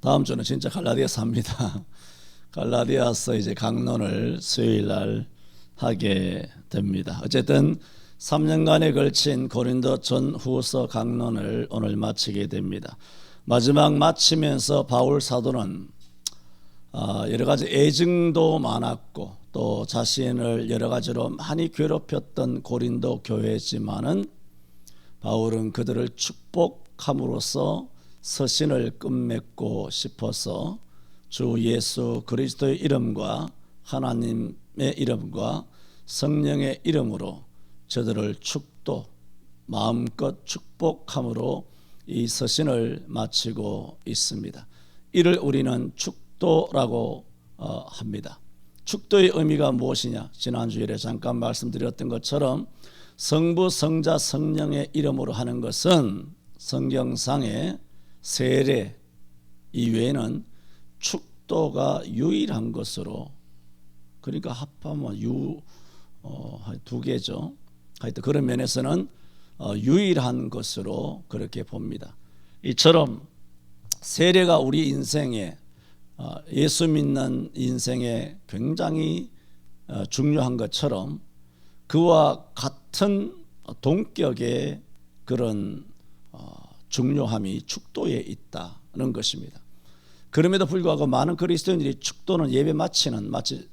다음 주는 진짜 갈라디아서 합니다. 갈라디아서 이제 강론을 수요일 날 하게 됩니다. 어쨌든 3년간에 걸친 고린도 전후서 강론을 오늘 마치게 됩니다. 마지막 마치면서 바울 사도는 여러 가지 애증도 많았고 또 자신을 여러 가지로 많이 괴롭혔던 고린도 교회지만은 바울은 그들을 축복함으로써 서신을 끝맺고 싶어서 주 예수 그리스도의 이름과 하나님의 이름과 성령의 이름으로 저들을 마음껏 축복함으로 이 서신을 마치고 있습니다. 이를 우리는 축도라고 합니다. 축도의 의미가 무엇이냐? 지난주일에 잠깐 말씀드렸던 것처럼 성부, 성자, 성령의 이름으로 하는 것은 성경상의 세례 이외에는 축도가 유일한 것으로, 그러니까 합하면 두 개죠. 하여튼 그런 면에서는 유일한 것으로 그렇게 봅니다. 이처럼 세례가 우리 인생에 예수 믿는 인생에 굉장히 중요한 것처럼 그와 같은 동격의 그런 중요함이 축도에 있다는 것입니다. 그럼에도 불구하고 많은 그리스도인들이 축도는 예배 마칠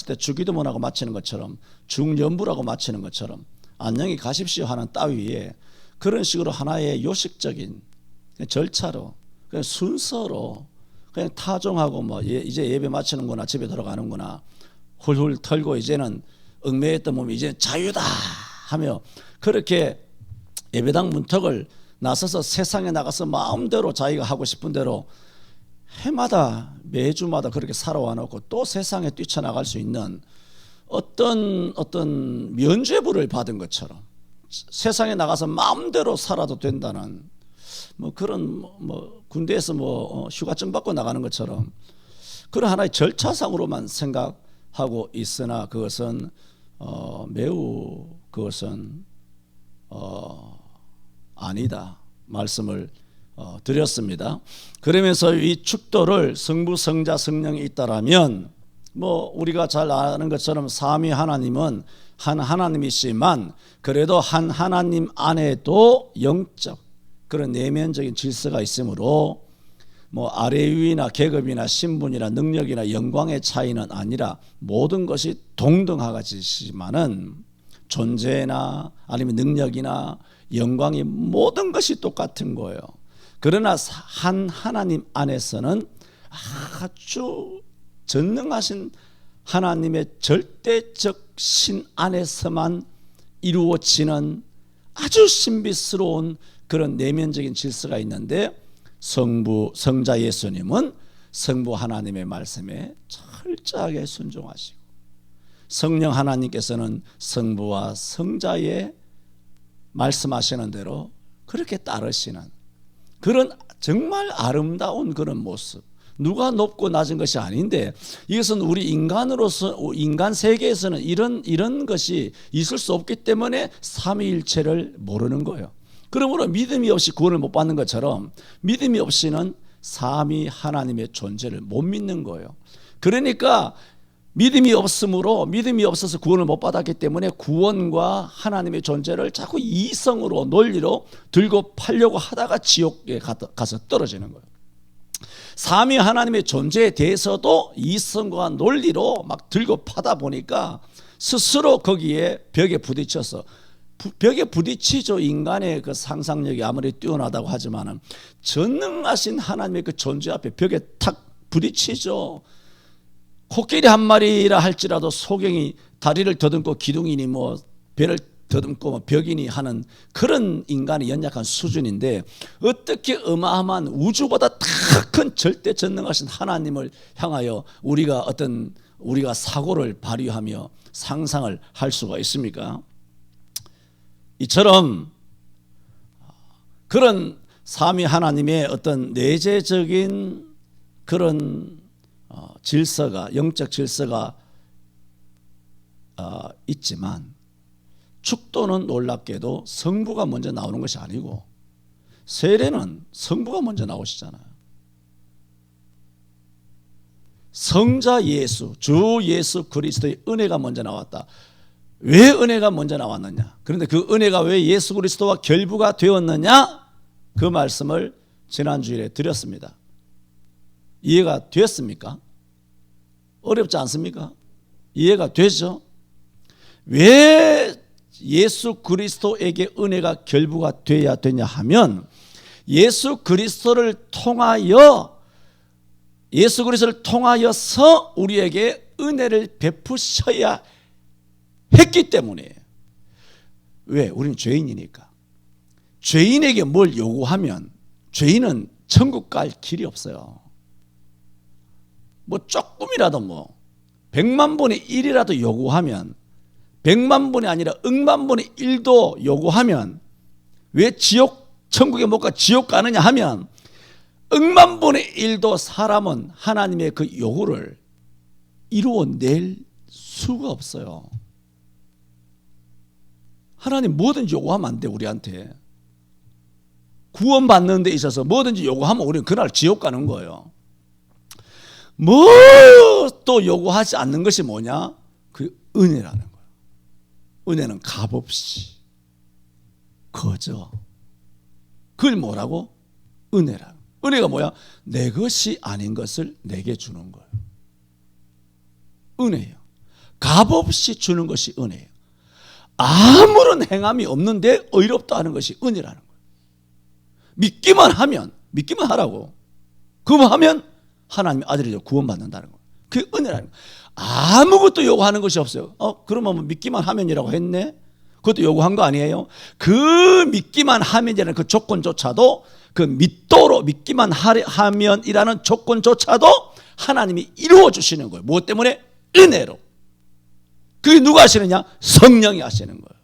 때 주기도문하고 마치는 것처럼 중연부라고 마치는 것처럼 안녕히 가십시오 하는 따위에 그런 식으로 하나의 요식적인 절차로 그냥 순서로 그냥 타종하고 이제 예배 마치는구나 집에 돌아가는구나 훌훌 털고 이제는 얽매였던 몸이 이제 자유다 하며 그렇게 예배당 문턱을 나서서 세상에 나가서 마음대로 자기가 하고 싶은 대로 해마다 매주마다 그렇게 살아와 놓고 또 세상에 뛰쳐나갈 수 있는 어떤 면죄부를 받은 것처럼 세상에 나가서 마음대로 살아도 된다는 그런 군대에서 휴가증 받고 나가는 것처럼 그런 하나의 절차상으로만 생각하고 있으나 그것은 매우 아니다 말씀을 드렸습니다. 그러면서 이 축도를 성부, 성자, 성령이 있다라면 우리가 잘 아는 것처럼 삼위 하나님은 한 하나님이시지만 그래도 한 하나님 안에도 영적 그런 내면적인 질서가 있으므로 아래 위나 계급이나 신분이나 능력이나 영광의 차이는 아니라 모든 것이 동등하지만은 존재나 아니면 능력이나 영광이 모든 것이 똑같은 거예요. 그러나 한 하나님 안에서는 아주 전능하신 하나님의 절대적 신 안에서만 이루어지는 아주 신비스러운 그런 내면적인 질서가 있는데 성부, 성자 예수님은 성부 하나님의 말씀에 철저하게 순종하시고 성령 하나님께서는 성부와 성자의 말씀하시는 대로 그렇게 따르시는 그런 정말 아름다운 그런 모습. 누가 높고 낮은 것이 아닌데 이것은 우리 인간으로서 인간 세계에서는 이런 것이 있을 수 없기 때문에 삼위일체를 모르는 거예요. 그러므로 믿음이 없이 구원을 못 받는 것처럼 믿음이 없이는 삼위 하나님의 존재를 못 믿는 거예요. 그러니까 믿음이 없어서 구원을 못 받았기 때문에 구원과 하나님의 존재를 자꾸 이성으로 논리로 들고 팔려고 하다가 지옥에 가서 떨어지는 거예요. 삼위 하나님의 존재에 대해서도 이성과 논리로 막 들고 파다 보니까 스스로 거기에 벽에 부딪히죠. 인간의 그 상상력이 아무리 뛰어나다고 하지만은 전능하신 하나님의 그 존재 앞에 벽에 탁 부딪히죠. 코끼리 한 마리라 할지라도 소경이 다리를 더듬고 기둥이니 배를 더듬고 벽이니 하는 그런 인간의 연약한 수준인데 어떻게 어마어마한 우주보다 더 큰 절대 전능하신 하나님을 향하여 우리가 사고를 발휘하며 상상을 할 수가 있습니까? 이처럼 그런 삼위 하나님의 어떤 내재적인 그런 질서가 영적 질서가 있지만 축도는 놀랍게도 성부가 먼저 나오는 것이 아니고 세례는 성부가 먼저 나오시잖아요. 성자 예수, 주 예수 그리스도의 은혜가 먼저 나왔다. 왜 은혜가 먼저 나왔느냐? 그런데 그 은혜가 왜 예수 그리스도와 결부가 되었느냐? 그 말씀을 지난주일에 드렸습니다. 이해가 됐습니까? 어렵지 않습니까? 이해가 되죠? 왜 예수 그리스도에게 은혜가 결부가 되어야 되냐 하면 예수 그리스도를 통하여서 우리에게 은혜를 베푸셔야 했기 때문이에요. 왜? 우리는 죄인이니까. 죄인에게 뭘 요구하면 죄인은 천국 갈 길이 없어요. 뭐 조금이라도 100만 분의 1이라도 요구하면 100만 분이 아니라 억만 분의 1도 요구하면 왜 천국에 못 가 지옥 가느냐 하면 억만 분의 1도 사람은 하나님의 그 요구를 이루어낼 수가 없어요. 하나님 뭐든지 요구하면 안 돼. 우리한테 구원받는 데 있어서 뭐든지 요구하면 우리는 그날 지옥 가는 거예요. 뭐 또 요구하지 않는 것이 뭐냐? 그 은혜라는 거예요. 은혜는 값없이 거저. 그걸 뭐라고? 은혜라. 은혜가 뭐야? 내 것이 아닌 것을 내게 주는 거예요. 은혜예요. 값없이 주는 것이 은혜예요. 아무런 행함이 없는데 의롭다 하는 것이 은혜라는 거예요. 믿기만 하라고. 그만 하면 하나님의 아들이 구원받는다는 거예요. 그게 은혜라는 거예요. 아무것도 요구하는 것이 없어요. 그러면 믿기만 하면이라고 했네? 그것도 요구한 거 아니에요? 그 믿기만 하면이라는 그 조건조차도 그 믿기만 하면이라는 조건조차도 하나님이 이루어 주시는 거예요. 무엇 때문에? 은혜로. 그게 누가 하시느냐? 성령이 하시는 거예요.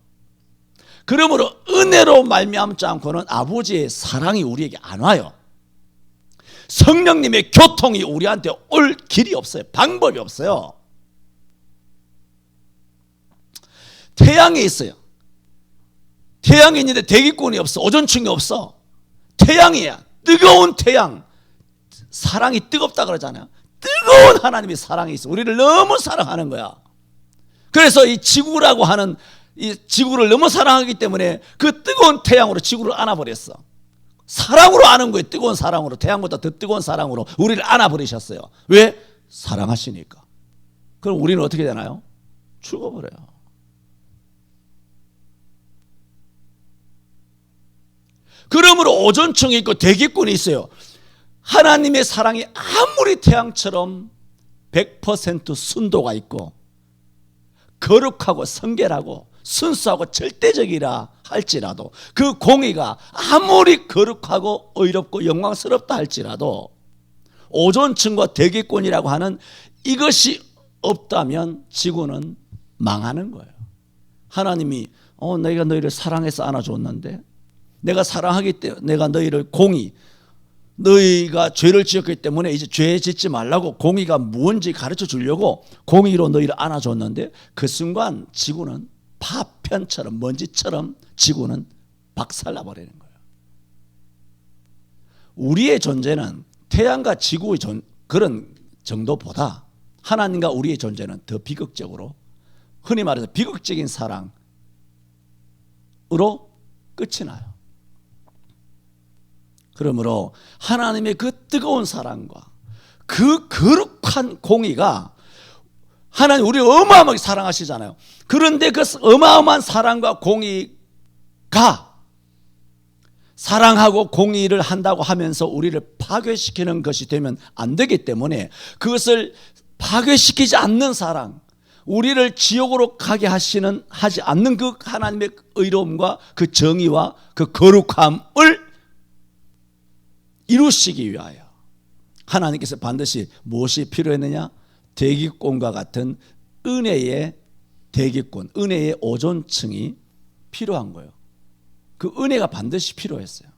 그러므로 은혜로 말미암지 않고는 아버지의 사랑이 우리에게 안 와요. 성령님의 교통이 우리한테 올 길이 없어요. 방법이 없어요. 태양에 있어요. 태양이 있는데 대기권이 없어. 오존층이 없어. 태양이야. 뜨거운 태양. 사랑이 뜨겁다 그러잖아요. 뜨거운 하나님의 사랑이 있어. 우리를 너무 사랑하는 거야. 그래서 이 지구라고 하는 이 지구를 너무 사랑하기 때문에 그 뜨거운 태양으로 지구를 안아버렸어. 사랑으로 아는 거예요. 뜨거운 사랑으로. 태양보다 더 뜨거운 사랑으로 우리를 안아버리셨어요. 왜? 사랑하시니까. 그럼 우리는 어떻게 되나요? 죽어버려요. 그러므로 오존층이 있고 대기권이 있어요. 하나님의 사랑이 아무리 태양처럼 100% 순도가 있고 거룩하고 성결하고 순수하고 절대적이라 할지라도 그 공의가 아무리 거룩하고 의롭고 영광스럽다 할지라도 오존층과 대기권이라고 하는 이것이 없다면 지구는 망하는 거예요. 하나님이 내가 너희를 사랑해서 안아줬는데 내가 사랑하기 때문에 내가 너희를 너희가 죄를 지었기 때문에 이제 죄 짓지 말라고 공의가 무엇인지 가르쳐 주려고 공의로 너희를 안아줬는데 그 순간 지구는 파편처럼 먼지처럼 지구는 박살나버리는 거예요. 우리의 존재는 태양과 지구의 그런 정도보다 하나님과 우리의 존재는 더 비극적으로, 흔히 말해서 비극적인 사랑으로 끝이 나요. 그러므로 하나님의 그 뜨거운 사랑과 그 거룩한 공의가, 하나님 우리를 어마어마하게 사랑하시잖아요. 그런데 그 어마어마한 사랑과 공의가 사랑하고 공의를 한다고 하면서 우리를 파괴시키는 것이 되면 안 되기 때문에 그것을 파괴시키지 않는 사랑, 우리를 지옥으로 가게 하지 않는 그 하나님의 의로움과 그 정의와 그 거룩함을 이루시기 위하여 하나님께서 반드시 무엇이 필요했느냐? 대기권과 같은 은혜의 대기권, 은혜의 오존층이 필요한 거예요. 그 은혜가 반드시 필요했어요.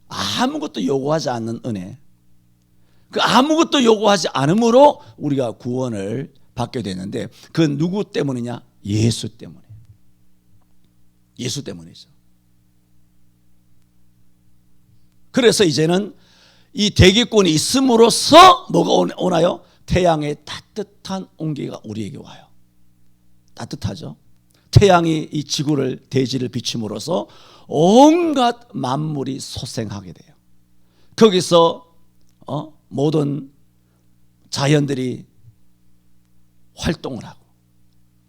아무것도 요구하지 않는 은혜, 그 아무것도 요구하지 않음으로 우리가 구원을 받게 되는데 그 누구 때문이냐? 예수 때문에. 예수 때문이죠. 그래서 이제는 이 대기권이 있음으로써 뭐가 오나요? 태양의 따뜻한 온기가 우리에게 와요. 따뜻하죠. 태양이 이 지구를 대지를 비춤으로써 온갖 만물이 소생하게 돼요. 거기서 모든 자연들이 활동을 하고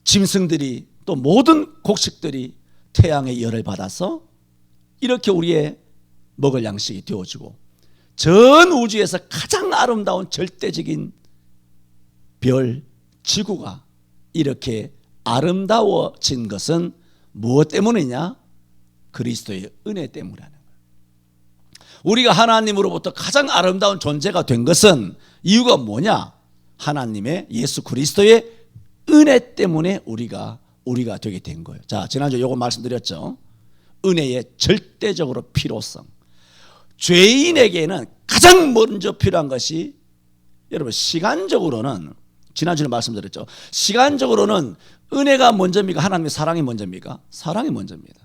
짐승들이 또 모든 곡식들이 태양의 열을 받아서 이렇게 우리의 먹을 양식이 되어지고 전 우주에서 가장 아름다운 절대적인 별 지구가 이렇게 아름다워진 것은 무엇 때문이냐? 그리스도의 은혜 때문이라는 거예요. 우리가 하나님으로부터 가장 아름다운 존재가 된 것은 이유가 뭐냐? 하나님의 예수 그리스도의 은혜 때문에 우리가 되게 된 거예요. 자, 지난주에 요거 말씀드렸죠. 은혜의 절대적으로 필요성. 죄인에게는 가장 먼저 필요한 것이 여러분 시간적으로는 지난주에 말씀드렸죠. 시간적으로는 은혜가 먼저입니까? 하나님의 사랑이 먼저입니까? 사랑이 먼저입니다.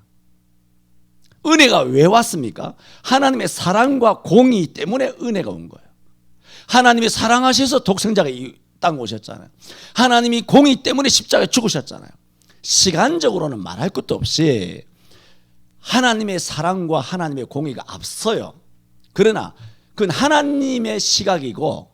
은혜가 왜 왔습니까? 하나님의 사랑과 공의 때문에 은혜가 온 거예요. 하나님이 사랑하셔서 독생자가 이 땅 오셨잖아요. 하나님이 공의 때문에 십자가에 죽으셨잖아요. 시간적으로는 말할 것도 없이 하나님의 사랑과 하나님의 공의가 앞서요. 그러나 그건 하나님의 시각이고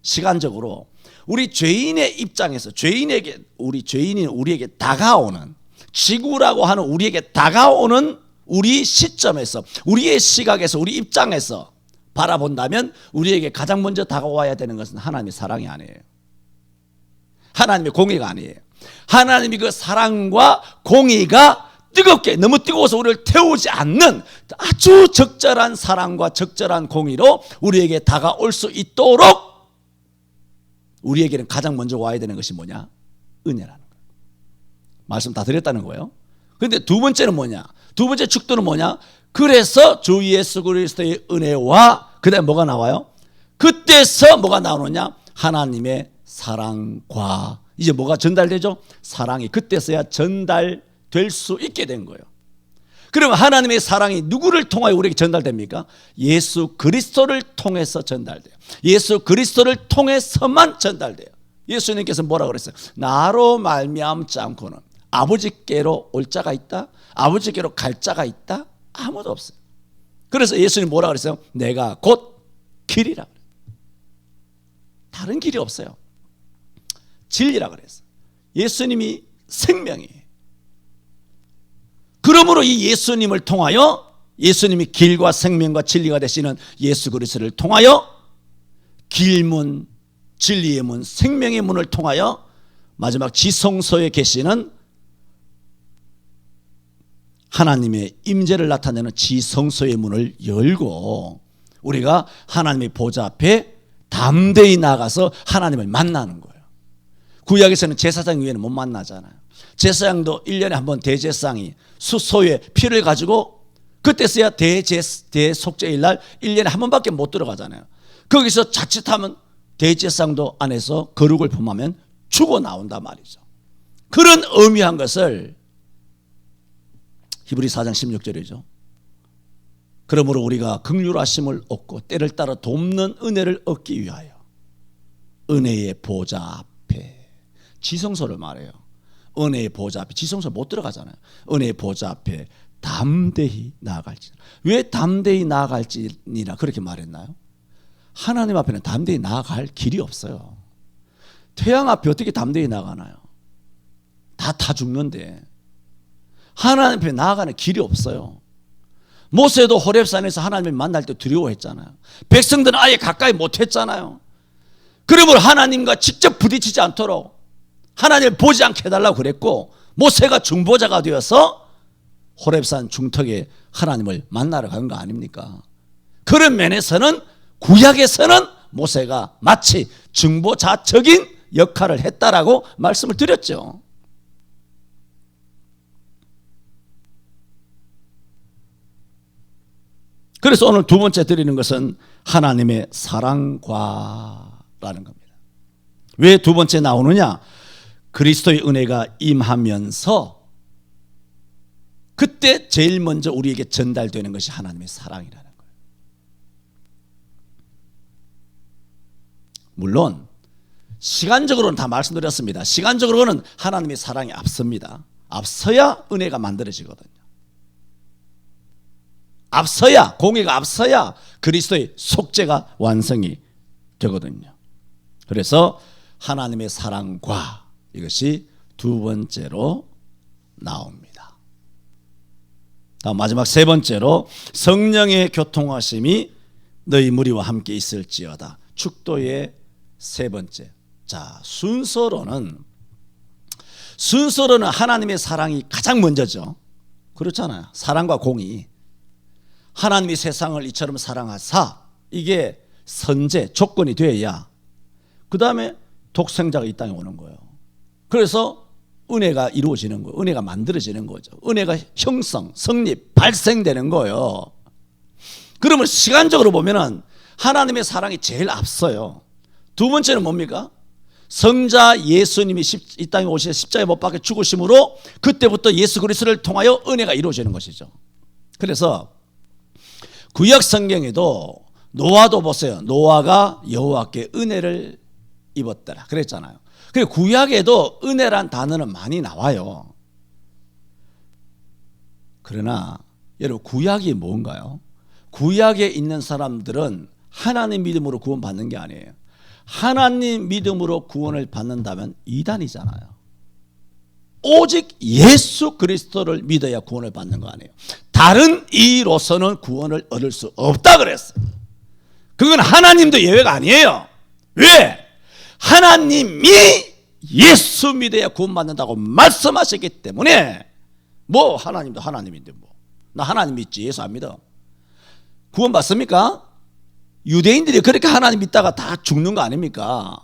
시간적으로 우리 죄인의 입장에서 죄인이 우리에게 다가오는 지구라고 하는 우리에게 다가오는 우리 시점에서 우리의 시각에서 우리 입장에서 바라본다면 우리에게 가장 먼저 다가와야 되는 것은 하나님의 사랑이 아니에요. 하나님의 공의가 아니에요. 하나님이 그 사랑과 공의가 뜨겁게 너무 뜨거워서 우리를 태우지 않는 아주 적절한 사랑과 적절한 공의로 우리에게 다가올 수 있도록 우리에게는 가장 먼저 와야 되는 것이 뭐냐? 은혜라는 거예요. 말씀 다 드렸다는 거예요. 그런데 두 번째는 뭐냐? 두 번째 축도는 뭐냐? 그래서 주 예수 그리스도의 은혜와 그 다음에 뭐가 나와요? 그때서 뭐가 나오느냐? 하나님의 사랑과 이제 뭐가 전달되죠? 사랑이 그때서야 전달될 수 있게 된 거예요. 그러면 하나님의 사랑이 누구를 통하여 우리에게 전달됩니까? 예수 그리스도를 통해서 전달돼요. 예수 그리스도를 통해서만 전달돼요. 예수님께서 뭐라고 그랬어요? 나로 말미암지 않고는 아버지께로 올 자가 있다? 아버지께로 갈 자가 있다? 아무도 없어요. 그래서 예수님 뭐라고 그랬어요? 내가 곧 길이라 그래요. 다른 길이 없어요. 진리라 그랬어요. 예수님이 생명이에요. 그러므로 이 예수님을 통하여 예수님이 길과 생명과 진리가 되시는 예수 그리스도를 통하여 길문, 진리의 문, 생명의 문을 통하여 마지막 지성소에 계시는 하나님의 임재를 나타내는 지성소의 문을 열고 우리가 하나님의 보좌 앞에 담대히 나가서 하나님을 만나는 거예요. 구약에서는 제사장 위에는 못 만나잖아요. 제사장도 1년에 한 번 대제사장이 수소에 피를 가지고 그때서야 대속죄일 날 1년에 한 번밖에 못 들어가잖아요. 거기서 자칫하면 대제사장도 안에서 거룩을 범하면 죽어 나온단 말이죠. 그런 의미한 것을 히브리 4장 16절이죠. 그러므로 우리가 긍휼하심을 얻고 때를 따라 돕는 은혜를 얻기 위하여 은혜의 보좌 앞에 지성소를 말해요. 은혜의 보좌 앞에 지성소 못 들어가잖아요. 은혜의 보좌 앞에 담대히 나아갈지니라. 왜 담대히 나아갈지니라 그렇게 말했나요? 하나님 앞에는 담대히 나아갈 길이 없어요. 태양 앞에 어떻게 담대히 나가나요? 다 죽는데 하나님 앞에 나아가는 길이 없어요. 모세도 호렙산에서 하나님을 만날 때 두려워했잖아요. 백성들은 아예 가까이 못했잖아요. 그러므로 하나님과 직접 부딪히지 않도록 하나님을 보지 않게 해달라고 그랬고 모세가 중보자가 되어서 호렙산 중턱에 하나님을 만나러 간 거 아닙니까? 그런 면에서는 구약에서는 모세가 마치 중보자적인 역할을 했다라고 말씀을 드렸죠. 그래서 오늘 두 번째 드리는 것은 하나님의 사랑과라는 겁니다. 왜 두 번째 나오느냐? 그리스도의 은혜가 임하면서 그때 제일 먼저 우리에게 전달되는 것이 하나님의 사랑이라는 거예요. 물론 시간적으로는 다 말씀드렸습니다. 시간적으로는 하나님의 사랑이 앞섭니다. 앞서야 은혜가 만들어지거든요. 앞서야, 공의가 앞서야 그리스도의 속죄가 완성이 되거든요. 그래서 하나님의 사랑과 이것이 두 번째로 나옵니다. 다음 마지막 세 번째로 성령의 교통하심이 너희 무리와 함께 있을지어다. 축도의 세 번째. 자, 순서로는 하나님의 사랑이 가장 먼저죠. 그렇잖아요. 사랑과 공의. 하나님이 세상을 이처럼 사랑하사, 이게 선제, 조건이 되어야 그 다음에 독생자가 이 땅에 오는 거예요. 그래서 은혜가 이루어지는 거예요. 은혜가 만들어지는 거죠. 은혜가 형성, 성립, 발생되는 거예요. 그러면 시간적으로 보면은 하나님의 사랑이 제일 앞서요. 두 번째는 뭡니까? 성자 예수님이 이 땅에 오셔서 십자가에 못 박혀 죽으심으로 그때부터 예수 그리스도를 통하여 은혜가 이루어지는 것이죠. 그래서 구약 성경에도 노아도 보세요. 노아가 여호와께 은혜를 입었더라 그랬잖아요. 그리고 구약에도 은혜란 단어는 많이 나와요. 그러나 여러분, 구약이 뭔가요? 구약에 있는 사람들은 하나님 믿음으로 구원받는 게 아니에요. 하나님 믿음으로 구원을 받는다면 이단이잖아요. 오직 예수 그리스도를 믿어야 구원을 받는 거 아니에요. 다른 이로서는 구원을 얻을 수 없다 그랬어요. 그건 하나님도 예외가 아니에요. 왜? 하나님이 예수 믿어야 구원받는다고 말씀하셨기 때문에, 뭐 하나님도 하나님인데 뭐 나 하나님 믿지 예수 안 믿어 구원받습니까? 유대인들이 그렇게 하나님 믿다가 다 죽는 거 아닙니까?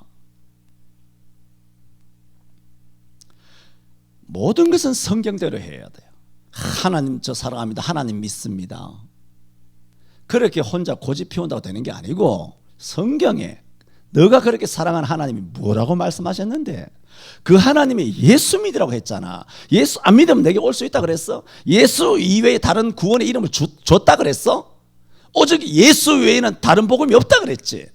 모든 것은 성경대로 해야 돼요. 하나님 저 사랑합니다, 하나님 믿습니다, 그렇게 혼자 고집 피운다고 되는 게 아니고, 성경에 너가 그렇게 사랑하는 하나님이 뭐라고 말씀하셨는데, 그 하나님이 예수 믿으라고 했잖아. 예수 안 믿으면 내게 올 수 있다 그랬어? 예수 이외에 다른 구원의 이름을 줬다 그랬어? 오직 예수 외에는 다른 복음이 없다 그랬지.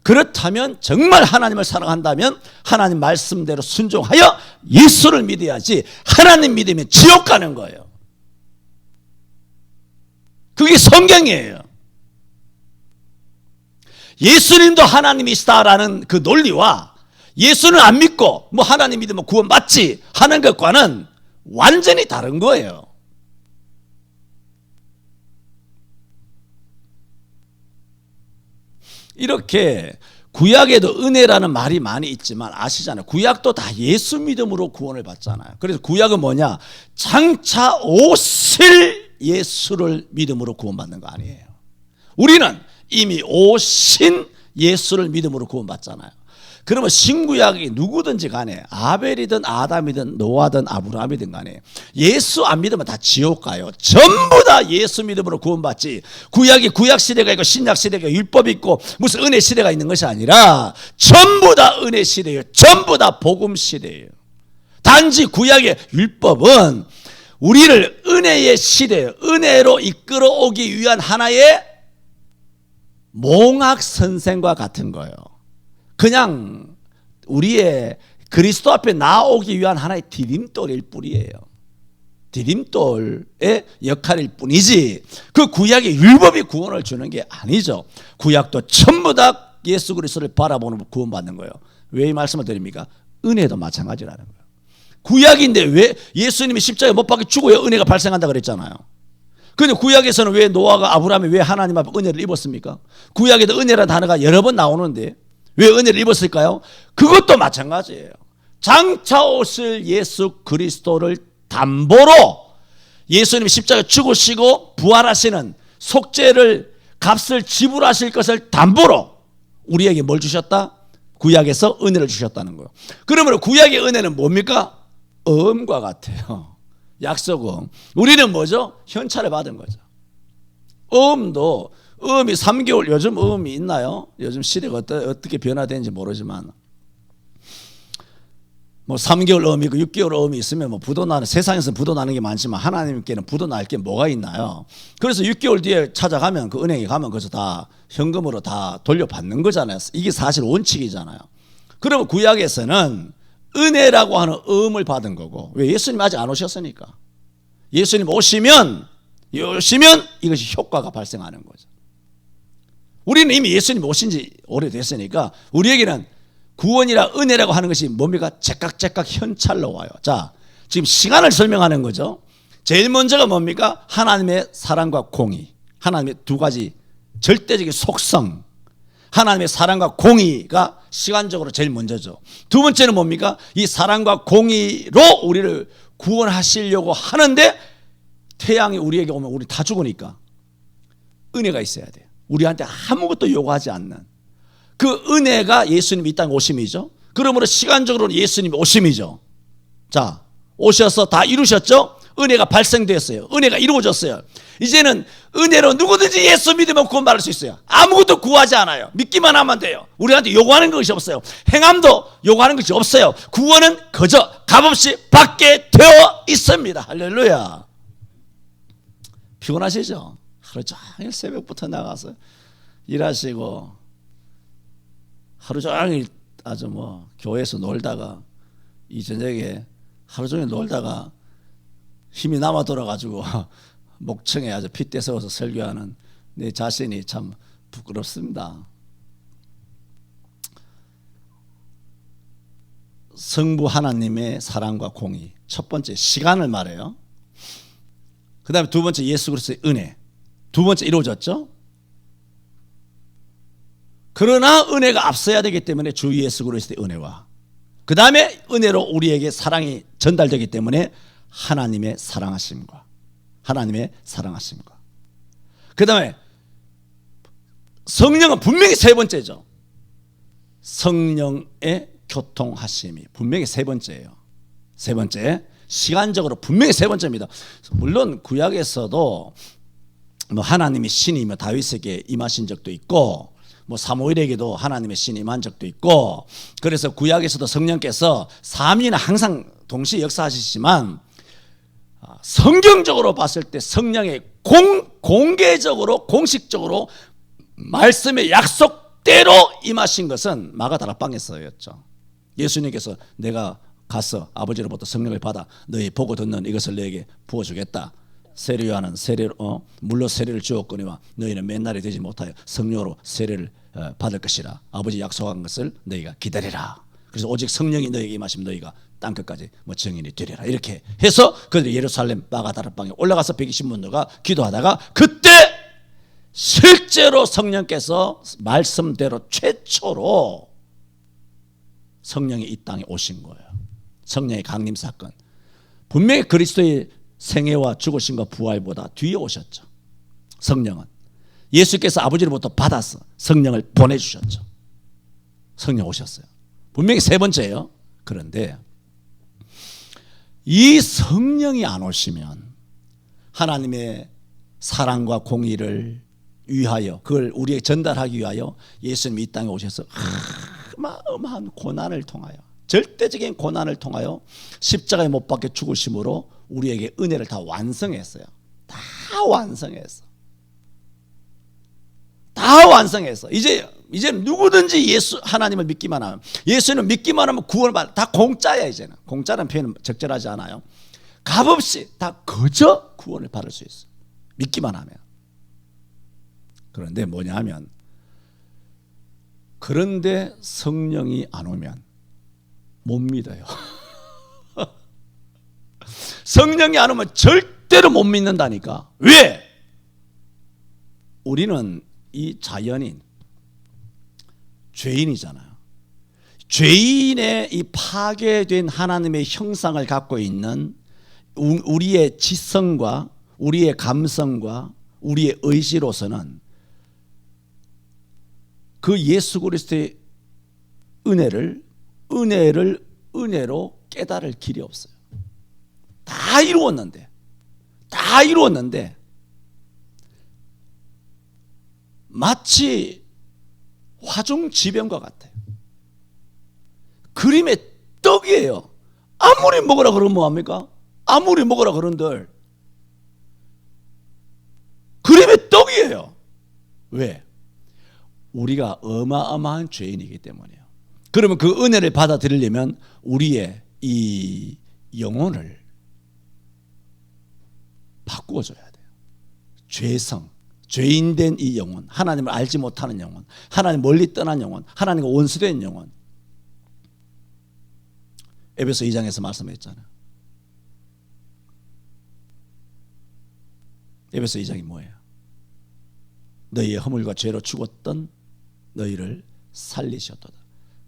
그렇다면 정말 하나님을 사랑한다면 하나님 말씀대로 순종하여 예수를 믿어야지, 하나님 믿으면 지옥 가는 거예요. 그게 성경이에요. 예수님도 하나님이시다라는 그 논리와 예수는 안 믿고 뭐 하나님 믿으면 구원 받지 하는 것과는 완전히 다른 거예요. 이렇게 구약에도 은혜라는 말이 많이 있지만 아시잖아요. 구약도 다 예수 믿음으로 구원을 받잖아요. 그래서 구약은 뭐냐? 장차 오실 예수를 믿음으로 구원받는 거 아니에요. 우리는 이미 오신 예수를 믿음으로 구원받잖아요. 그러면 신구약이 누구든지 간에 아벨이든 아담이든 노아든 아브라함이든 간에 예수 안 믿으면 다 지옥 가요. 전부 다 예수 믿음으로 구원받지, 구약이 구약 시대가 있고 신약 시대가 율법이 있고 무슨 은혜 시대가 있는 것이 아니라 전부 다 은혜 시대예요. 전부 다 복음 시대예요. 단지 구약의 율법은 우리를 은혜의 시대, 은혜로 이끌어오기 위한 하나의 몽학 선생과 같은 거예요. 그냥 우리의 그리스도 앞에 나오기 위한 하나의 디딤돌일 뿐이에요. 디딤돌의 역할일 뿐이지 그 구약의 율법이 구원을 주는 게 아니죠. 구약도 전부 다 예수 그리스도를 바라보는 구원받는 거예요. 왜 이 말씀을 드립니까? 은혜도 마찬가지라는 거예요. 구약인데 왜 예수님이 십자가에 못 박혀 죽어야 은혜가 발생한다 그랬잖아요. 그런데 구약에서는 왜 노아가 아브라함이 왜 하나님 앞에 은혜를 입었습니까? 구약에도 은혜라는 단어가 여러 번 나오는데 왜 은혜를 입었을까요? 그것도 마찬가지예요. 장차 오실 예수 그리스도를 담보로 예수님이 십자가에 죽으시고 부활하시는 속죄를 값을 지불하실 것을 담보로 우리에게 뭘 주셨다? 구약에서 은혜를 주셨다는 거예요. 그러면 구약의 은혜는 뭡니까? 어음과 같아요. 약속음. 우리는 뭐죠? 현찰을 받은 거죠. 어음도 어음이 3개월, 요즘 어음이 있나요? 요즘 시대가 어떻게 변화되는지 모르지만 뭐 3개월 어음이 있고 6개월 어음이 있으면 뭐 부도 나는, 세상에서 부도 나는 게 많지만 하나님께는 부도 날 게 뭐가 있나요? 그래서 6개월 뒤에 찾아가면, 그 은행에 가면 거기서 다 현금으로 다 돌려받는 거잖아요. 이게 사실 원칙이잖아요. 그러면 구약에서는 은혜라고 하는 어음을 받은 거고, 왜? 예수님 아직 안 오셨으니까. 예수님 오시면 이것이 효과가 발생하는 거죠. 우리는 이미 예수님 오신 지 오래됐으니까 우리에게는 구원이라 은혜라고 하는 것이 뭡니까? 제깍제깍 현찰로 와요. 자, 지금 시간을 설명하는 거죠. 제일 먼저가 뭡니까? 하나님의 사랑과 공의. 하나님의 두 가지 절대적인 속성. 하나님의 사랑과 공의가 시간적으로 제일 먼저죠. 두 번째는 뭡니까? 이 사랑과 공의로 우리를 구원하시려고 하는데 태양이 우리에게 오면 우리 다 죽으니까 은혜가 있어야 돼요. 우리한테 아무것도 요구하지 않는 그 은혜가 예수님이 이 땅에 오심이죠. 그러므로 시간적으로는 예수님이 오심이죠. 자, 오셔서 다 이루셨죠. 은혜가 발생됐어요. 은혜가 이루어졌어요. 이제는 은혜로 누구든지 예수 믿으면 구원받을 수 있어요. 아무것도 구하지 않아요. 믿기만 하면 돼요. 우리한테 요구하는 것이 없어요. 행함도 요구하는 것이 없어요. 구원은 그저 값없이 받게 되어 있습니다. 할렐루야. 피곤하시죠? 하루 종일 새벽부터 나가서 일하시고 하루 종일 아주 뭐 교회에서 놀다가 이 저녁에 하루 종일 놀다가 힘이 남아 돌아가지고 목청에 아주 핏대 세워서 설교하는 내 자신이 참 부끄럽습니다. 성부 하나님의 사랑과 공의, 첫 번째 시간을 말해요. 그 다음에 두 번째 예수 그리스도의 은혜, 두 번째 이루어졌죠. 그러나 은혜가 앞서야 되기 때문에 주 예수 그리스도의 은혜와 그 다음에 은혜로 우리에게 사랑이 전달되기 때문에 하나님의 사랑하심과 그 다음에 성령은 분명히 세 번째죠. 성령의 교통하심이 분명히 세 번째예요. 세 번째, 시간적으로 분명히 세 번째입니다. 물론 구약에서도 뭐 하나님이 신이며 다윗에게 임하신 적도 있고 뭐 사무엘에게도 하나님의 신이 임한 적도 있고, 그래서 구약에서도 성령께서 삼위는 항상 동시에 역사하시지만 성경적으로 봤을 때 성령의 공개적으로 공식적으로 말씀의 약속대로 임하신 것은 마가다락방에서였죠. 예수님께서 내가 가서 아버지로부터 성령을 받아 너희 보고 듣는 이것을 너에게 부어주겠다. 세례 요한은 물로 세례를 주었거니와 너희는 맨날이 되지 못하여 성령으로 세례를 받을 것이라. 아버지 약속한 것을 너희가 기다리라. 그래서 오직 성령이 너희에게 임하시면 너희가 땅끝까지 뭐 증인이 되리라. 이렇게 해서 그들이 예루살렘 마가다락방에 올라가서 120문도가 기도하다가 그때 실제로 성령께서 말씀대로 최초로 성령이 이 땅에 오신 거예요. 성령의 강림 사건. 분명히 그리스도의 생애와 죽으심과 부활보다 뒤에 오셨죠. 성령은 예수께서 아버지로부터 받아서 성령을 보내주셨죠. 성령 오셨어요. 분명히 세 번째예요. 그런데 이 성령이 안 오시면 하나님의 사랑과 공의를 위하여 그걸 우리에게 전달하기 위하여 예수님이 이 땅에 오셔서 어마어마한 고난을 통하여 절대적인 고난을 통하여 십자가에 못 박혀 죽으심으로 우리에게 은혜를 다 완성했어요. 다 완성했어. 이제 누구든지 하나님을 믿기만 하면, 예수는 믿기만 하면 구원을 받아. 다 공짜야. 이제는 공짜라는 표현은 적절하지 않아요. 값없이 다 그저 구원을 받을 수 있어. 믿기만 하면. 그런데 뭐냐 하면, 그런데 성령이 안 오면 못 믿어요. 성령이 안 오면 절대로 못 믿는다니까. 왜? 우리는 이 자연인, 죄인이잖아요. 죄인의 이 파괴된 하나님의 형상을 갖고 있는 우리의 지성과 우리의 감성과 우리의 의지로서는 그 예수 그리스도의 은혜로 깨달을 길이 없어요. 다 이루었는데 마치 화중지변과 같아요. 그림의 떡이에요. 아무리 먹으라 그러면 뭐합니까? 아무리 먹으라 그런들 그림의 떡이에요. 왜? 우리가 어마어마한 죄인이기 때문이에요. 그러면 그 은혜를 받아들이려면 우리의 이 영혼을 바꾸어줘야 돼요. 죄성, 죄인된 이 영혼, 하나님을 알지 못하는 영혼, 하나님 멀리 떠난 영혼, 하나님과 원수된 영혼. 에베소 2장에서 말씀했잖아요. 에베소 2장이 뭐예요? 너희의 허물과 죄로 죽었던 너희를 살리셨도다.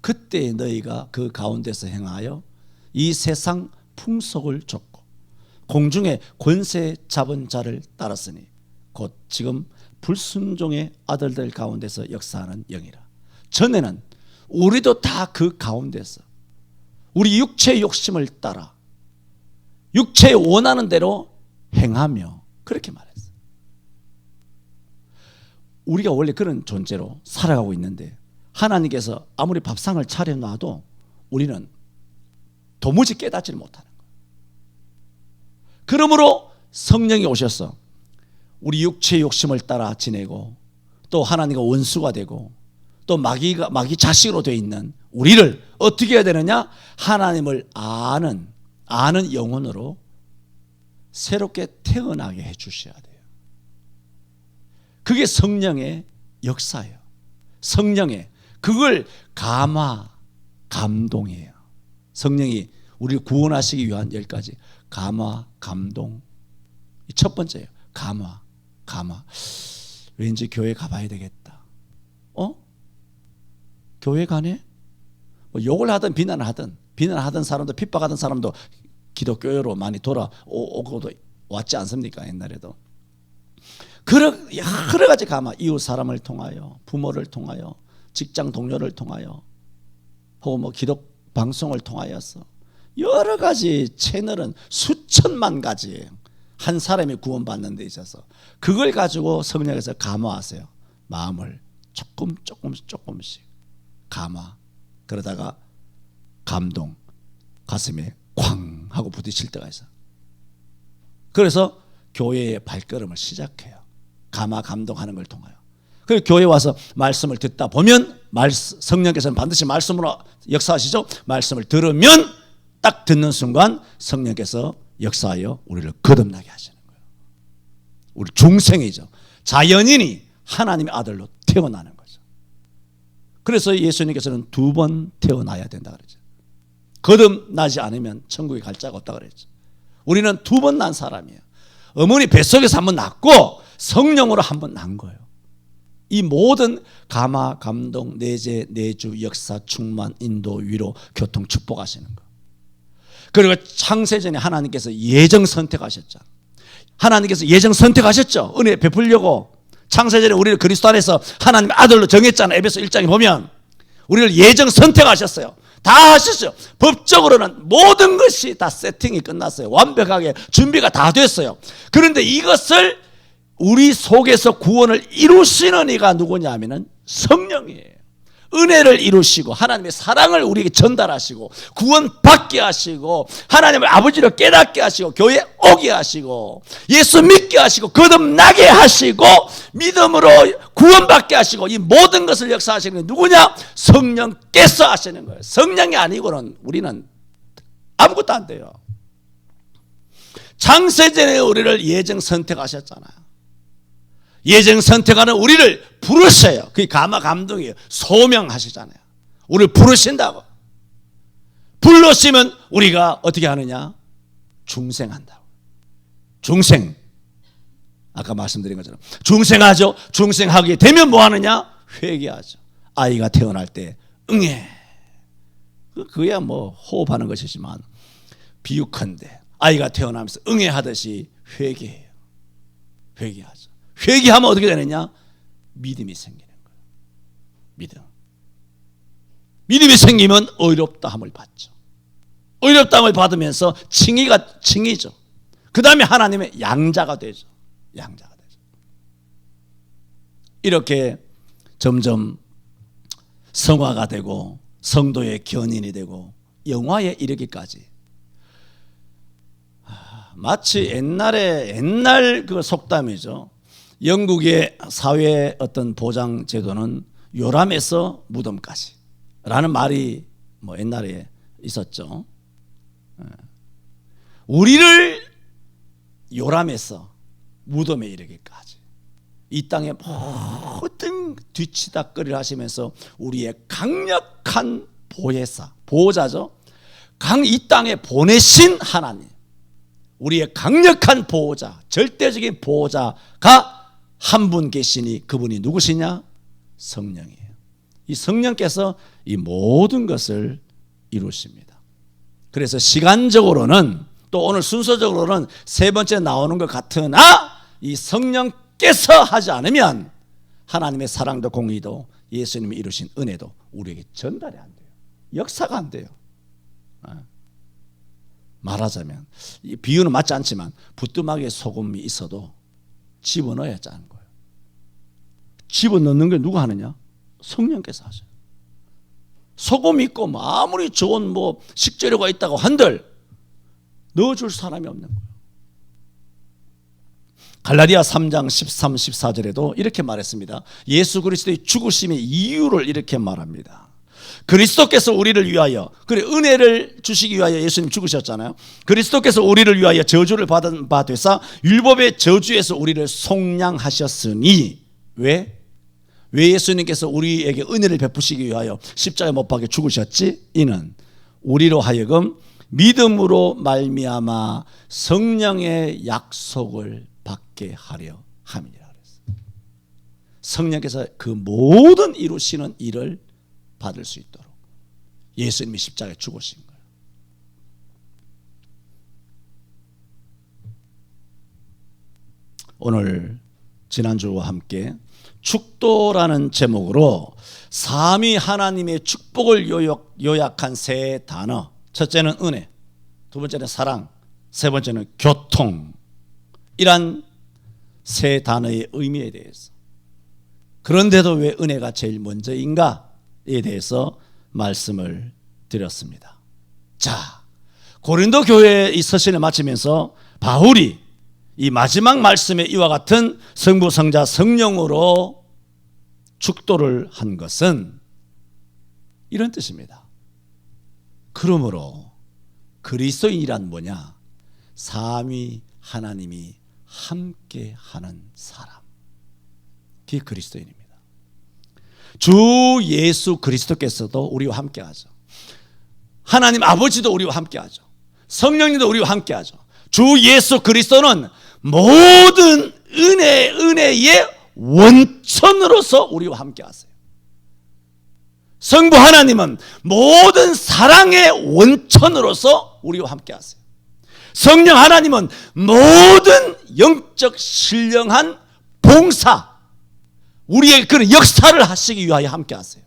그때 너희가 그 가운데서 행하여 이 세상 풍속을 좇고 공중의 권세 잡은 자를 따랐으니 곧 지금 불순종의 아들들 가운데서 역사하는 영이라. 전에는 우리도 다 그 가운데서 우리 육체의 욕심을 따라 육체의 원하는 대로 행하며 그렇게 말했어요. 우리가 원래 그런 존재로 살아가고 있는데 하나님께서 아무리 밥상을 차려놔도 우리는 도무지 깨닫지를 못하는 거예요. 그러므로 성령이 오셔서 우리 육체의 욕심을 따라 지내고 또 하나님과 원수가 되고 또 마귀 자식으로 되어 있는 우리를 어떻게 해야 되느냐? 하나님을 아는 영혼으로 새롭게 태어나게 해 주셔야 돼요. 그게 성령의 역사예요. 성령의 그걸 감동이에요. 성령이 우리를 구원하시기 위한 10가지 감화, 감동. 첫 번째예요. 감화. 왠지 교회 가봐야 되겠다. 교회 가네? 뭐 욕을 하든 비난하던 사람도 핍박하던 사람도 기독교로 많이 돌아오고도 왔지 않습니까? 옛날에도. 여러 가지 감화, 이웃 사람을 통하여, 부모를 통하여, 직장 동료를 통하여, 혹은 뭐 기독 방송을 통하여서 여러 가지 채널은 수천만 가지예요. 한 사람이 구원받는 데 있어서 그걸 가지고 성령께서 감화하세요. 마음을 조금씩 감화. 그러다가 감동, 가슴에 쾅 하고 부딪힐 때가 있어요. 그래서 교회의 발걸음을 시작해요. 감화, 감동하는 걸 통하여. 그리고 교회 와서 말씀을 듣다 보면 성령께서는 반드시 말씀으로 역사하시죠. 말씀을 들으면 딱 듣는 순간 성령께서 역사하여 우리를 거듭나게 하시는 거예요. 우리 중생이죠. 자연인이 하나님의 아들로 태어나는 거죠. 그래서 예수님께서는 2번 태어나야 된다 그러죠. 거듭나지 않으면 천국에 갈 자가 없다 그랬죠. 우리는 2번 난 사람이에요. 어머니 뱃속에서 한번 낳고 성령으로 한번 난 거예요. 이 모든 감화, 감동, 내재, 내주, 역사, 충만, 인도, 위로, 교통 축복하시는 거. 그리고 창세전에 하나님께서 예정 선택하셨죠. 하나님께서 예정 선택하셨죠. 은혜 베풀려고. 창세전에 우리를 그리스도 안에서 하나님의 아들로 정했잖아요. 에베소 1장에 보면 우리를 예정 선택하셨어요. 다 하셨어요. 법적으로는 모든 것이 다 세팅이 끝났어요. 완벽하게 준비가 다 됐어요. 그런데 이것을 우리 속에서 구원을 이루시는 이가 누구냐 하면은 성령이에요. 은혜를 이루시고 하나님의 사랑을 우리에게 전달하시고 구원받게 하시고 하나님을 아버지로 깨닫게 하시고 교회에 오게 하시고 예수 믿게 하시고 거듭나게 하시고 믿음으로 구원받게 하시고 이 모든 것을 역사하시는 게 누구냐? 성령께서 하시는 거예요. 성령이 아니고는 우리는 아무것도 안 돼요. 창세전에 우리를 예정 선택하셨잖아요. 예정 선택하는 우리를 부르셔요. 그게 감화 감동이에요. 소명하시잖아요. 우리를 부르신다고. 불러시면 우리가 어떻게 하느냐? 중생한다고. 중생. 아까 말씀드린 것처럼 중생하죠. 중생하게 되면 뭐 하느냐? 회개하죠. 아이가 태어날 때 응애. 그야 뭐 호흡하는 것이지만 비유컨대 아이가 태어나면서 응애하듯이 회개해요. 회개하죠. 회개하면 어떻게 되느냐? 믿음이 생기는 거예요. 믿음이 생기면 의롭다함을 받죠. 의롭다함을 받으면서 칭의죠. 그 다음에 하나님의 양자가 되죠. 이렇게 점점 성화가 되고 성도의 견인이 되고 영화에 이르기까지 마치 옛날 그 속담이죠. 영국의 사회 어떤 보장 제도는 요람에서 무덤까지 라는 말이 뭐 옛날에 있었죠. 우리를 요람에서 무덤에 이르기까지 이 땅에 모든 뒤치다거리를 하시면서 우리의 강력한 보호자죠. 이 땅에 보내신 하나님, 우리의 강력한 보호자, 절대적인 보호자가 한 분 계시니 그분이 누구시냐? 성령이에요. 이 성령께서 이 모든 것을 이루십니다. 그래서 시간적으로는 또 오늘 순서적으로는 세 번째 나오는 것 같으나 이 성령께서 하지 않으면 하나님의 사랑도 공의도 예수님이 이루신 은혜도 우리에게 전달이 안 돼요. 역사가 안 돼요. 말하자면 이 비유는 맞지 않지만 부뚜막에 소금이 있어도 집어넣어야 짜는 거예요. 집어넣는 게 누가 하느냐? 성령께서 하셔요. 소금 있고 아무리 좋은 식재료가 있다고 한들 넣어줄 사람이 없는 거예요. 갈라디아 3장 13, 14절에도 이렇게 말했습니다. 예수 그리스도의 죽으심의 이유를 이렇게 말합니다. 그리스도께서 우리를 위하여, 그래 은혜를 주시기 위하여 예수님 죽으셨잖아요. 그리스도께서 우리를 위하여 저주를 받은 바 되사 율법의 저주에서 우리를 속량하셨으니 왜 예수님께서 우리에게 은혜를 베푸시기 위하여 십자가에 못 박혀 죽으셨지? 이는 우리로 하여금 믿음으로 말미암아 성령의 약속을 받게 하려 함이라 그랬어요. 성령께서 그 모든 이루시는 일을 받을 수 있도록 예수님이 십자가에 죽으신 거예요. 오늘 지난주와 함께 축도라는 제목으로 삼위 하나님의 축복을 요약한 세 단어. 첫째는 은혜, 두 번째는 사랑, 세 번째는 교통. 이란 세 단어의 의미에 대해서, 그런데도 왜 은혜가 제일 먼저인가에 대해서 말씀을 드렸습니다. 자, 고린도 교회에 이 서신을 마치면서 바울이 이 마지막 말씀에 이와 같은 성부, 성자, 성령으로 축도를 한 것은 이런 뜻입니다. 그러므로 그리스도인이란 뭐냐? 삼위 하나님이 함께하는 사람, 그게 그리스도인입니다. 주 예수 그리스도께서도 우리와 함께하죠. 하나님 아버지도 우리와 함께하죠. 성령님도 우리와 함께하죠. 주 예수 그리스도는 모든 은혜의 원천으로서 우리와 함께하세요. 성부 하나님은 모든 사랑의 원천으로서 우리와 함께하세요. 성령 하나님은 모든 영적 신령한 봉사, 우리의 그런 역사를 하시기 위하여 함께하세요.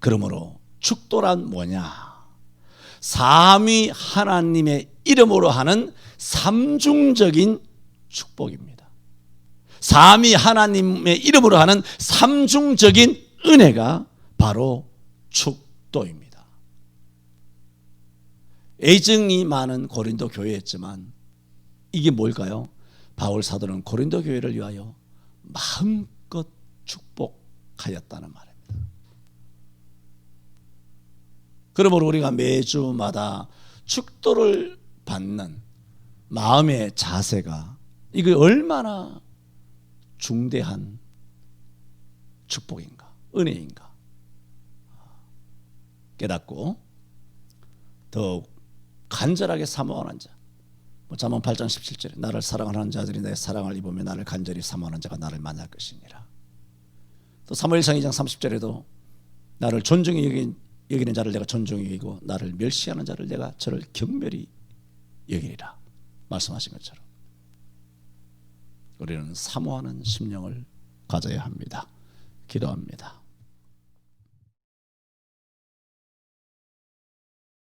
그러므로 축도란 뭐냐? 삼위 하나님의 이름으로 하는 삼중적인 축복입니다. 삼위 하나님의 이름으로 하는 삼중적인 은혜가 바로 축도입니다. 애증이 많은 고린도 교회였지만 이게 뭘까요? 바울 사도는 고린도 교회를 위하여 마음껏 축복하였다는 말입니다. 그러므로 우리가 매주마다 축도를 받는 마음의 자세가 이게 얼마나 중대한 축복인가, 은혜인가 깨닫고 더욱 간절하게 사모하는 자, 잠언 8장 17절에 나를 사랑하는 자들이 내 사랑을 입으며 나를 간절히 사모하는 자가 나를 만날 것이니라. 또 사무엘상 2장 30절에도 나를 존중히 여기는 자를 내가 존중히 여기고 나를 멸시하는 자를 내가 저를 경멸히 여기리라 말씀하신 것처럼 우리는 사모하는 심령을 가져야 합니다. 기도합니다.